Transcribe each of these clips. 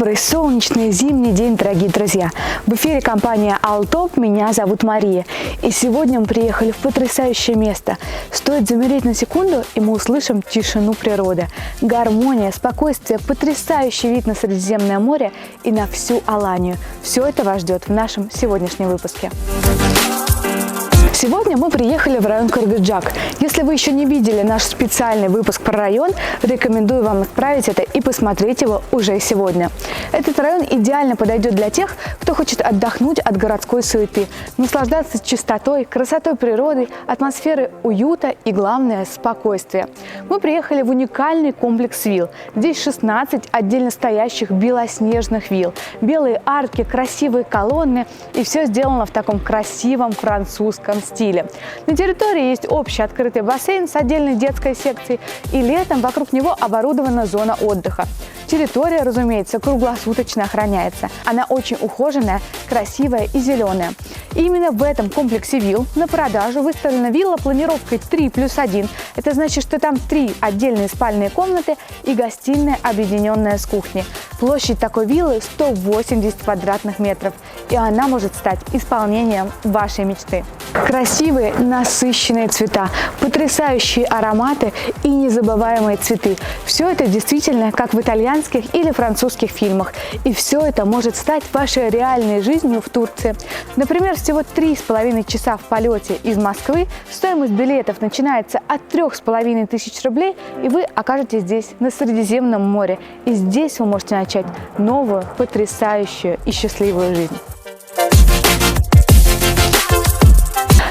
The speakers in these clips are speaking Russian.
Добрый солнечный зимний день, дорогие друзья! В эфире компания Алтоп, меня зовут Мария. И сегодня мы приехали в потрясающее место. Стоит замереть на секунду, и мы услышим тишину природы. Гармония, спокойствие, потрясающий вид на Средиземное море и на всю Аланию. Все это вас ждет в нашем сегодняшнем выпуске. Сегодня мы приехали в район Кыргызджак. Если вы еще не видели наш специальный выпуск про район, рекомендую вам исправить это и посмотреть его уже сегодня. Этот район идеально подойдет для тех, кто хочет отдохнуть от городской суеты, наслаждаться чистотой, красотой природы, атмосферой уюта и, главное, спокойствия. Мы приехали в уникальный комплекс вилл. Здесь 16 отдельно стоящих белоснежных вилл. Белые арки, красивые колонны, и все сделано в таком красивом французском стиле. На территории есть общий открытый бассейн с отдельной детской секцией, и летом вокруг него оборудована зона отдыха. Территория, разумеется, круглосуточно охраняется. Она очень ухоженная, красивая и зеленая. И именно в этом комплексе вилл на продажу выставлена вилла планировкой 3+1. Это значит, что там 3 отдельные спальные комнаты и гостиная, объединенная с кухней. Площадь такой виллы 180 квадратных метров, и она может стать исполнением вашей мечты. Красивые, насыщенные цвета, потрясающие ароматы и незабываемые цветы. Все это действительно как в итальянских или французских фильмах. И все это может стать вашей реальной жизнью в Турции. Например, всего 3,5 часа в полете из Москвы, стоимость билетов начинается от 3500 рублей, и вы окажетесь здесь, на Средиземном море. И здесь вы можете начать новую, потрясающую и счастливую жизнь.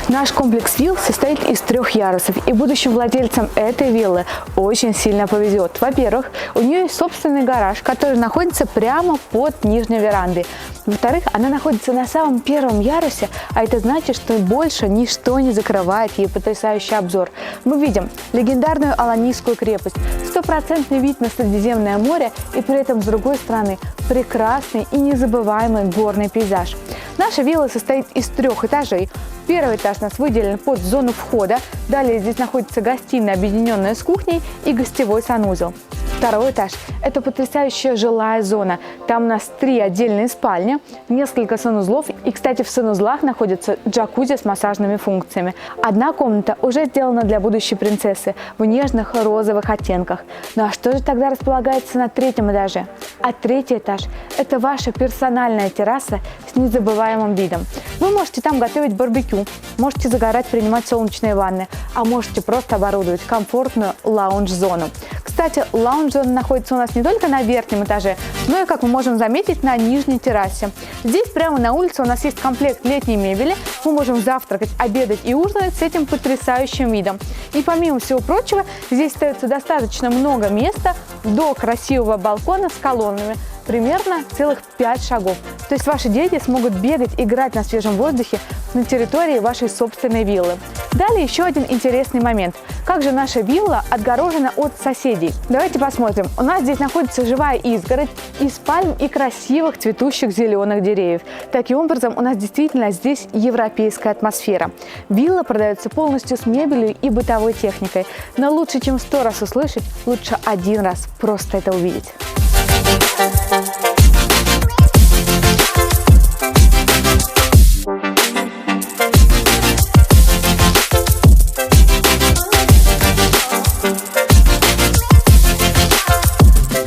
Наш комплекс вилл состоит из 3 ярусов, и будущим владельцам этой виллы очень сильно повезет. Во-первых, у нее есть собственный гараж, который находится прямо под нижней верандой. Во-вторых, она находится на самом первом ярусе, а это значит, что больше ничто не закрывает ей потрясающий обзор. Мы видим легендарную Аланийскую крепость, стопроцентный вид на Средиземное море и при этом с другой стороны прекрасный и незабываемый горный пейзаж. Наша вилла состоит из 3 этажей. Первый этаж у нас выделен под зону входа, далее здесь находится гостиная, объединенная с кухней, и гостевой санузел. Второй этаж – это потрясающая жилая зона. Там у нас 3 отдельные спальни, несколько санузлов, и, кстати, в санузлах находится джакузи с массажными функциями. Одна комната уже сделана для будущей принцессы в нежных розовых оттенках. Ну а что же тогда располагается на 3-м этаже? А 3-й этаж – это ваша персональная терраса с незабываемым видом. Вы можете там готовить барбекю, можете загорать, принимать солнечные ванны, а можете просто оборудовать комфортную лаунж-зону. Кстати, лаунж-зона находится у нас не только на верхнем этаже, но и, как мы можем заметить, на нижней террасе. Здесь прямо на улице у нас есть комплект летней мебели. Мы можем завтракать, обедать и ужинать с этим потрясающим видом. И помимо всего прочего, здесь остается достаточно много места до красивого балкона с колоннами. Примерно целых 5 шагов. То есть ваши дети смогут бегать, играть на свежем воздухе на территории вашей собственной виллы. Далее еще один интересный момент. Как же наша вилла отгорожена от соседей? Давайте посмотрим. У нас здесь находится живая изгородь из пальм и красивых цветущих зеленых деревьев. Таким образом, у нас действительно здесь европейская атмосфера. Вилла продается полностью с мебелью и бытовой техникой. Но лучше, чем 100 раз услышать, лучше 1 раз просто это увидеть.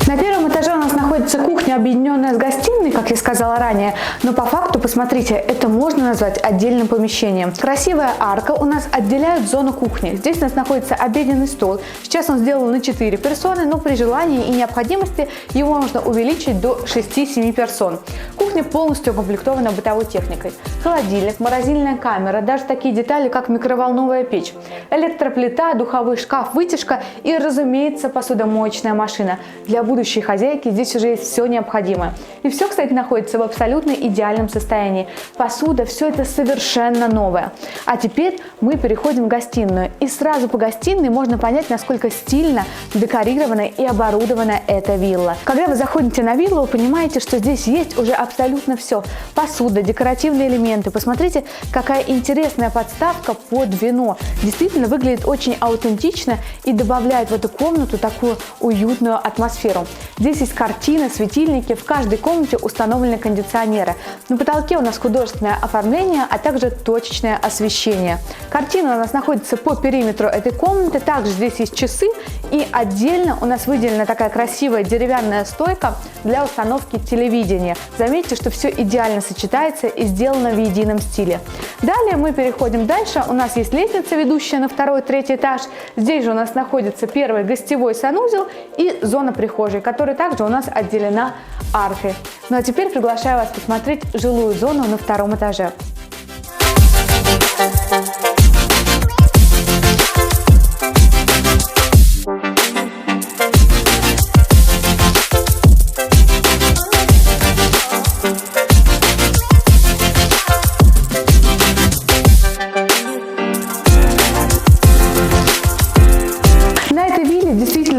На первом этаже у нас находится кухня, объединенная с гостиной, как я сказала ранее, но по факту, посмотрите, это можно назвать отдельным помещением. Красивая арка у нас отделяет зону кухни. Здесь у нас находится обеденный стол. Сейчас он сделан на 4 персоны, но при желании и необходимости его можно увеличить до 6-7 персон. Кухня полностью укомплектована бытовой техникой. Холодильник, морозильная камера, даже такие детали, как микроволновая печь, электроплита, духовой шкаф, вытяжка и, разумеется, посудомоечная машина. Для будущей хозяйки здесь уже есть все необходимое. И все, кстати, находится в абсолютно идеальном состоянии. Посуда, все это совершенно новое. А теперь мы переходим в гостиную. И сразу по гостиной можно понять, насколько стильно декорирована и оборудована эта вилла. Когда вы заходите на виллу, вы понимаете, что здесь есть уже абсолютно абсолютно все. Посуда, декоративные элементы. Посмотрите, какая интересная подставка под вино. Действительно выглядит очень аутентично и добавляет в эту комнату такую уютную атмосферу. Здесь есть картины, светильники, в каждой комнате установлены кондиционеры. На потолке у нас художественное оформление, а также точечное освещение. Картина у нас находится по периметру этой комнаты, также здесь есть часы, и отдельно у нас выделена такая красивая деревянная стойка для установки телевидения. Заметьте, что все идеально сочетается и сделано в едином стиле. Далее мы переходим дальше. У нас есть лестница, ведущая на второй и третий этаж. Здесь же у нас находится первый гостевой санузел и зона прихожей, которая также у нас отделена аркой. Ну а теперь приглашаю вас посмотреть жилую зону на втором этаже.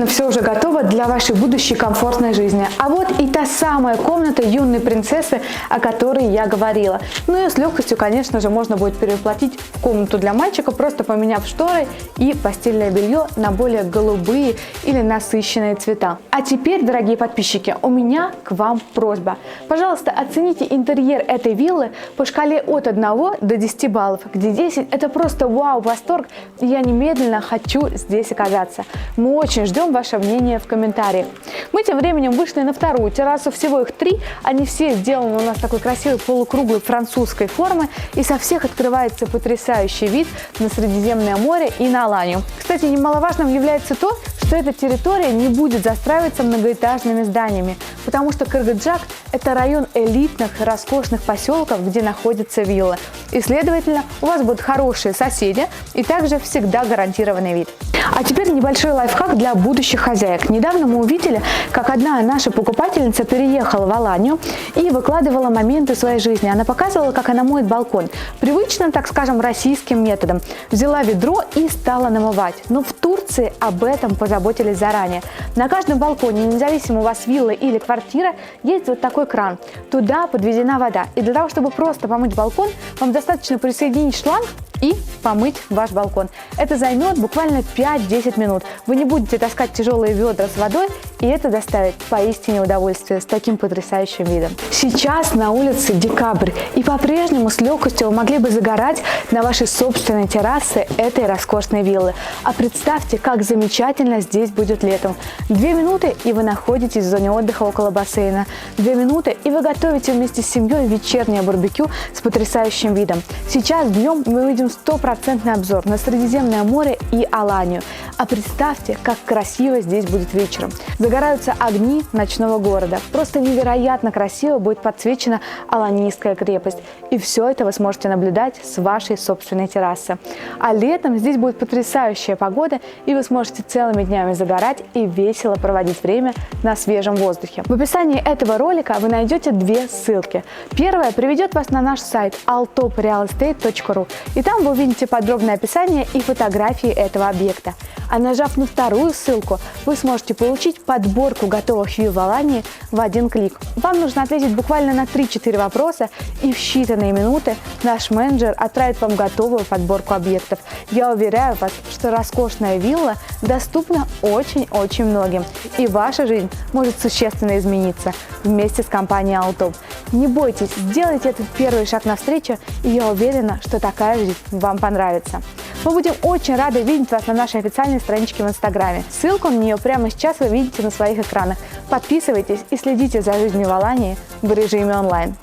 Все уже готово для вашей будущей комфортной жизни. А вот и та самая комната юной принцессы, о которой я говорила. Ну и с легкостью, конечно же, можно будет перевоплотить в комнату для мальчика, просто поменяв шторы и постельное белье на более голубые или насыщенные цвета. А теперь, дорогие подписчики, у меня к вам просьба. Пожалуйста, оцените интерьер этой виллы по шкале от 1 до 10 баллов, где 10 это просто вау, восторг, и я немедленно хочу здесь оказаться. Мы очень ждем ваше мнение в комментариях. Мы тем временем вышли на вторую террасу, всего их 3, они все сделаны у нас такой красивой полукруглой французской формы, и со всех открывается потрясающий вид на Средиземное море и на Аланию. Кстати, немаловажным является то, что эта территория не будет застраиваться многоэтажными зданиями, потому что Кыргыджак – это район элитных, роскошных поселков, где находятся виллы. И, следовательно, у вас будут хорошие соседи и также всегда гарантированный вид. А теперь небольшой лайфхак для будущих хозяек. Недавно мы увидели, как одна наша покупательница переехала в Аланию и выкладывала моменты своей жизни. Она показывала, как она моет балкон. Привычным, так скажем, российским методом. Взяла ведро и стала намывать. Но в Турции об этом позаботились заранее. На каждом балконе, независимо у вас вилла или квартира, есть вот такой кран. Туда подведена вода. И для того, чтобы просто помыть балкон, вам достаточно присоединить шланг и помыть ваш балкон. Это займет буквально 5-10 минут. Вы не будете таскать тяжелые ведра с водой, и это доставит поистине удовольствие с таким потрясающим видом. Сейчас на улице декабрь, и по-прежнему с легкостью вы могли бы загорать на вашей собственной террасе этой роскошной виллы. А представьте, как замечательно здесь будет летом. 2 минуты, и вы находитесь в зоне отдыха около бассейна. 2 минуты, и вы готовите вместе с семьей вечернее барбекю с потрясающим видом. Сейчас днем мы видим стопроцентный обзор на Средиземное море и Аланию. А представьте, как красиво здесь будет вечером. Загораются огни ночного города. Просто невероятно красиво будет подсвечена Аланийская крепость. И все это вы сможете наблюдать с вашей собственной террасы. А летом здесь будет потрясающая погода, и вы сможете целыми днями загорать и весело проводить время на свежем воздухе. В описании этого ролика вы найдете 2 ссылки. Первая приведет вас на наш сайт altoprealestate.ru, и там вы увидите подробное описание и фотографии этого объекта. А нажав на вторую ссылку, вы сможете получить подборку готовых вилл в Алании в 1 клик. Вам нужно ответить буквально на 3-4 вопроса, и в считанные минуты наш менеджер отправит вам готовую подборку объектов. Я уверяю вас, что роскошная вилла доступна очень-очень многим, и ваша жизнь может существенно измениться вместе с компанией Алтоп. Не бойтесь, сделайте этот первый шаг навстречу, и я уверена, что такая жизнь вам понравится. Мы будем очень рады видеть вас на нашей официальной страничке в Инстаграме. Ссылку на нее прямо сейчас вы видите на своих экранах. Подписывайтесь и следите за жизнью в Алании в режиме онлайн.